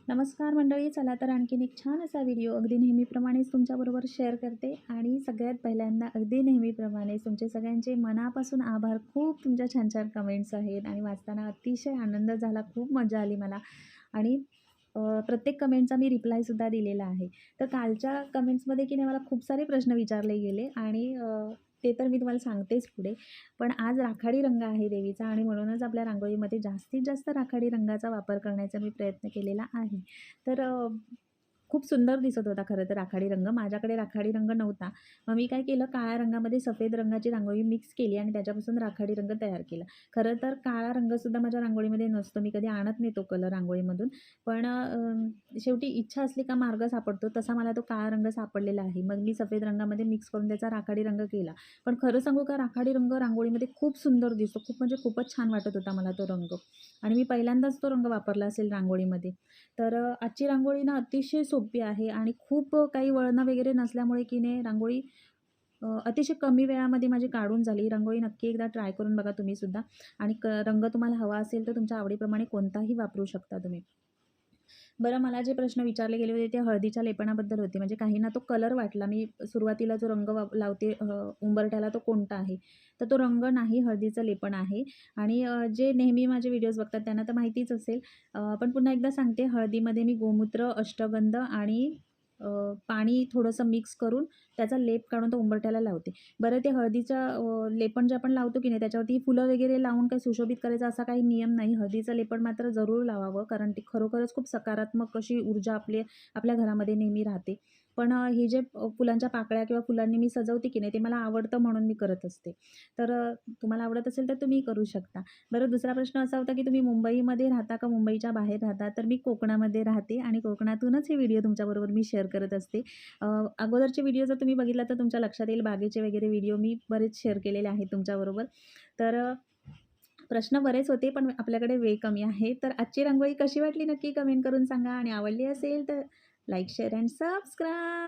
नमस्कार मंडळी. चला तर आणखीन एक छान असा व्हिडिओ अगदी नेहमीप्रमाणेच तुमच्याबरोबर शेअर करते. आणि सगळ्यात पहिल्यांदा अगदी नेहमीप्रमाणेच तुमचे सगळ्यांचे मनापासून आभार. खूप तुमच्या छान छान कमेंट्स आहेत आणि वाचताना अतिशय आनंद झाला. खूप मजा आली मला. आणि प्रत्येक कमेंटचा मी रिप्लायसुद्धा दिलेला आहे. तर कालच्या कमेंट्समध्ये की नाही मला खूप सारे प्रश्न विचारले गेले आणि ते तर मी तुम्हाला सांगतेच पुढे. पण आज राखाडी रंग आहे देवीचा आणि म्हणूनच आपल्या रांगोळीमध्ये जास्तीत जास्त राखाडी रंगाचा वापर करण्याचा मी प्रयत्न केलेला आहे. तर खूप सुंदर दिसत होता खरं तर राखाडी रंग. माझ्याकडे राखाडी रंग नव्हता. मग मी काय केलं, काळ्या रंगामध्ये सफेद रंगाची रांगोळी मिक्स केली आणि त्याच्यापासून राखाडी रंग तयार केला. खरं तर काळा रंगसुद्धा माझ्या रांगोळीमध्ये नसतो. मी कधी आणत नाही तो कलर रांगोळीमधून. पण शेवटी इच्छा असली का मार्ग सापडतो. तसा मला तो काळा रंग सापडलेला आहे. मग मी सफेद रंगामध्ये मिक्स करून त्याचा राखाडी रंग केला. पण खरं सांगू का, राखाडी रंग रांगोळीमध्ये खूप सुंदर दिसतो. खूप म्हणजे खूपच छान वाटत होता मला तो रंग. आणि मी पहिल्यांदाच तो रंग वापरला असेल रांगोळीमध्ये. तर आजची रांगोळी ना अतिशय सोपी आहे आणि खूप काही वळणं वगैरे नसल्यामुळे की नाही रांगोळी अतिशय कमी वेळामध्ये माझी काढून झाली. रांगोळी नक्की एकदा ट्राय करून बघा तुम्हीसुद्धा. आणि रंग तुम्हाला हवा असेल तर तुमच्या आवडीप्रमाणे कोणताही वापरू शकता तुम्ही. बरं, मला जे प्रश्न विचारले गेले होते ते हळदीच्या लेपनाबद्दल होते. म्हणजे काहींना तो कलर वाटला. मी सुरुवातीला जो रंग लावते उंबरठ्याला तो कोणता आहे? तर तो रंग नाही, हळदीचं लेपन आहे. आणि जे नेहमी माझे व्हिडिओज बघतात त्यांना तर माहितीच असेल. पण पुन्हा एकदा सांगते, हळदीमध्ये मी गोमूत्र, अष्टगंध आणि पाणी थोडंसं मिक्स करून त्याचा लेप काढून तो उंबरठ्याला लावते. बरं, ते हळदीचं लेपन जे आपण लावतो की नाही त्याच्यावरती फुलं वगैरे लावून काही सुशोभित करायचा असा काही नियम नाही. हळदीचं लेपन मात्र जरूर लावावं, कारण ती खरोखरच खूप सकारात्मक अशी ऊर्जा आपल्या घरामध्ये नेहमी राहते. पण हे जे फुलांच्या पाकळ्या किंवा फुलांनी मी सजवते की नाही ते मला आवडतं म्हणून मी करत असते. तर तुम्हाला आवडत असेल तर तुम्हीही करू शकता. बरं, दुसरा प्रश्न असा होता की तुम्ही मुंबईमध्ये राहता का मुंबईच्या बाहेर राहता? तर मी कोकणामध्ये राहते आणि कोकणातूनच हे व्हिडिओ तुमच्याबरोबर मी शेअर करत असते. अगोदरचे व्हिडिओ जर तुम्ही बघितला तर तुमच्या लक्षात येईल, बागेचे वगैरे व्हिडिओ मी बरेच शेअर केलेले आहेत तुमच्याबरोबर. तर प्रश्न बरेच होते पण आपल्याकडे वेळ कमी आहे. तर आजची रांगोळी कशी वाटली नक्की कमेंट करून सांगा आणि आवडली असेल तर लाईक, शेअर अँड सबस्क्राईब.